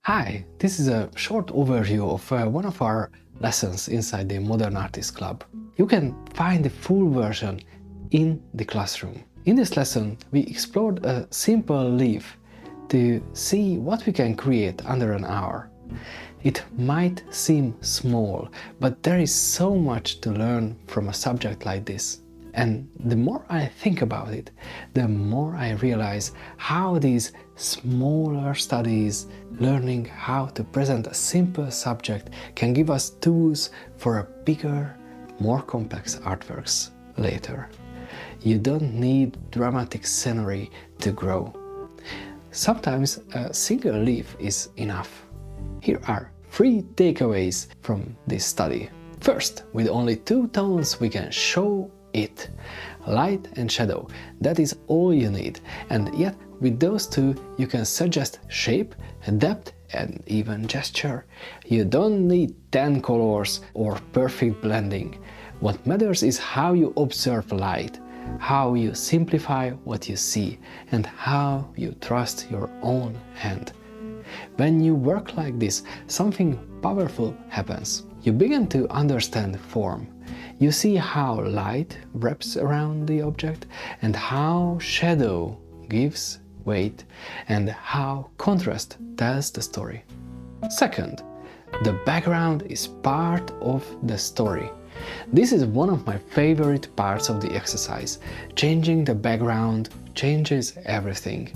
Hi, this is a short overview of one of our lessons inside the Modern Artist Club. You can find the full version in the classroom. In this lesson, we explored a simple leaf to see what we can create under an hour. It might seem small, but there is so much to learn from a subject like this. And the more I think about it, the more I realize how these smaller studies, learning how to present a simple subject, can give us tools for a bigger, more complex artworks later. You don't need dramatic scenery to grow. Sometimes a single leaf is enough. Here are 3 takeaways from this study. First, with only 2 tones we can show it. Light and shadow, that is all you need, and yet with those 2 you can suggest shape, depth and even gesture. You don't need 10 colors or perfect blending. What matters is how you observe light, how you simplify what you see, and how you trust your own hand. When you work like this, something powerful happens. You begin to understand form. You see how light wraps around the object, and how shadow gives weight, and how contrast tells the story. Second, the background is part of the story. This is one of my favorite parts of the exercise. Changing the background changes everything.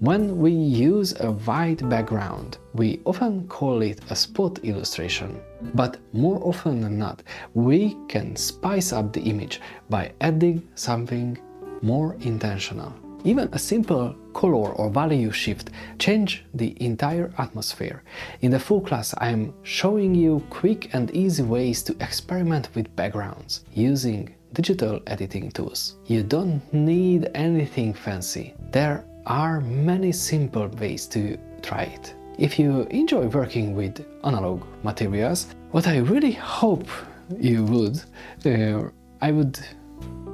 When we use a white background, we often call it a spot illustration. But more often than not, we can spice up the image by adding something more intentional. Even a simple color or value shift changes the entire atmosphere. In the full class, I am showing you quick and easy ways to experiment with backgrounds using digital editing tools. You don't need anything fancy. There are many simple ways to try it. If you enjoy working with analog materials, what I really hope you would, I would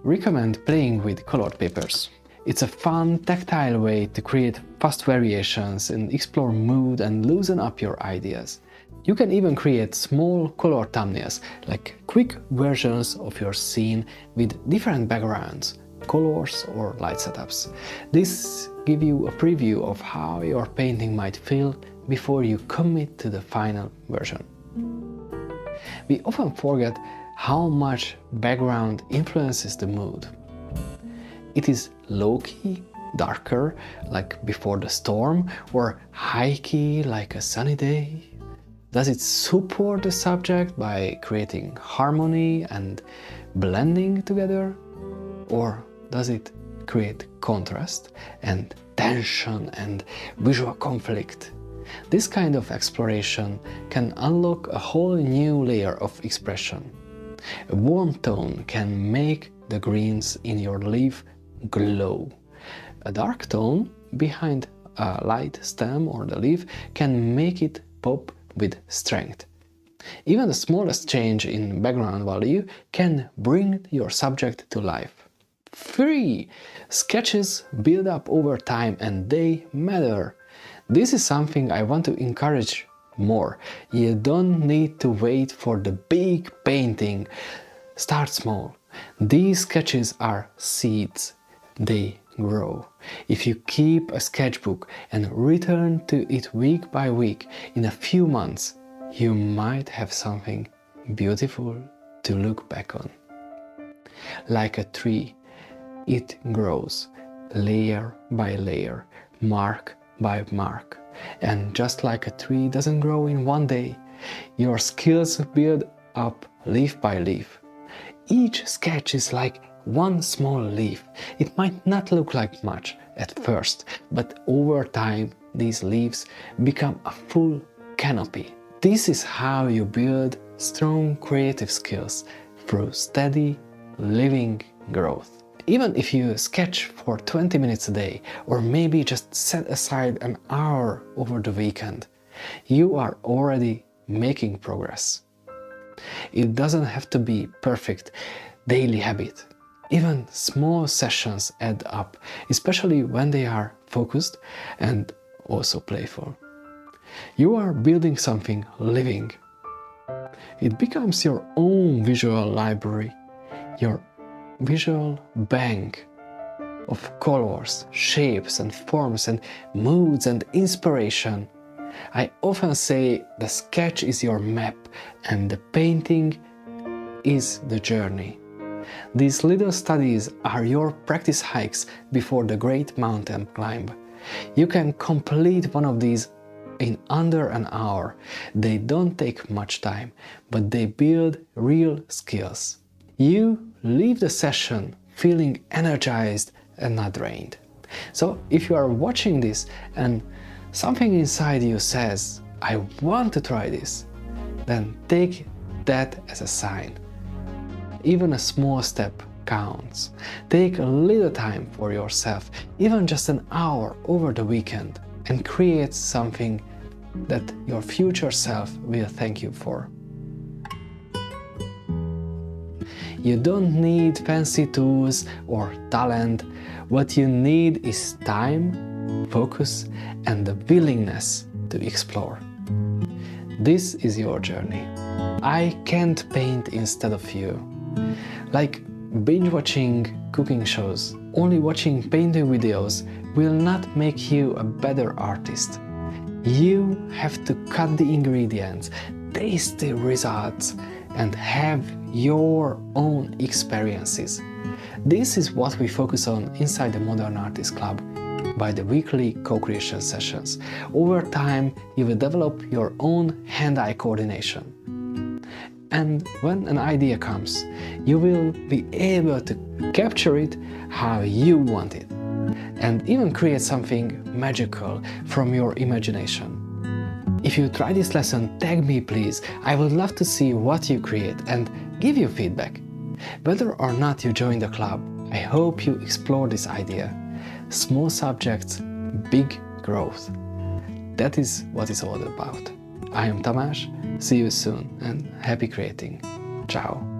recommend playing with colored papers. It's a fun, tactile way to create fast variations and explore mood and loosen up your ideas. You can even create small color thumbnails, like quick versions of your scene with different backgrounds, colors or light setups. This gives you a preview of how your painting might feel before you commit to the final version. We often forget how much background influences the mood. It is low-key, darker, like before the storm, or high-key, like a sunny day? Does it support the subject by creating harmony and blending together? Or does it create contrast and tension and visual conflict? This kind of exploration can unlock a whole new layer of expression. A warm tone can make the greens in your leaf glow. A dark tone behind a light stem or the leaf can make it pop with strength. Even the smallest change in background value can bring your subject to life. 3. Sketches build up over time and they matter. This is something I want to encourage more. You don't need to wait for the big painting. Start small. These sketches are seeds. They grow. If you keep a sketchbook and return to it week by week, in a few months, you might have something beautiful to look back on. Like a tree, it grows, layer by layer, mark by mark. And just like a tree doesn't grow in one day, your skills build up leaf by leaf. Each sketch is like one small leaf. It might not look like much at first, but over time these leaves become a full canopy. This is how you build strong creative skills through steady, living growth. Even if you sketch for 20 minutes a day, or maybe just set aside an hour over the weekend, you are already making progress. It doesn't have to be perfect daily habit. Even small sessions add up, especially when they are focused and also playful. You are building something living. It becomes your own visual library, your visual bank of colors, shapes and forms and moods and inspiration. I often say the sketch is your map and the painting is the journey. These little studies are your practice hikes before the great mountain climb. You can complete one of these in under an hour. They don't take much time, but they build real skills. You leave the session feeling energized and not drained. So if you are watching this and something inside you says, I want to try this, then take that as a sign. Even a small step counts. Take a little time for yourself, even just an hour over the weekend, and create something that your future self will thank you for. You don't need fancy tools or talent. What you need is time, focus, and the willingness to explore. This is your journey. I can't paint instead of you. Like binge watching cooking shows, only watching painting videos will not make you a better artist. You have to cut the ingredients, taste the results, and have your own experiences. This is what we focus on inside the Modern Artist Club by the weekly co-creation sessions. Over time, you will develop your own hand-eye coordination. And when an idea comes, you will be able to capture it how you want it, and even create something magical from your imagination. If you try this lesson, tag me please. I would love to see what you create and give you feedback. Whether or not you join the club, I hope you explore this idea. Small subjects, big growth. That is what it's all about. I am Tamás, see you soon and happy creating. Ciao.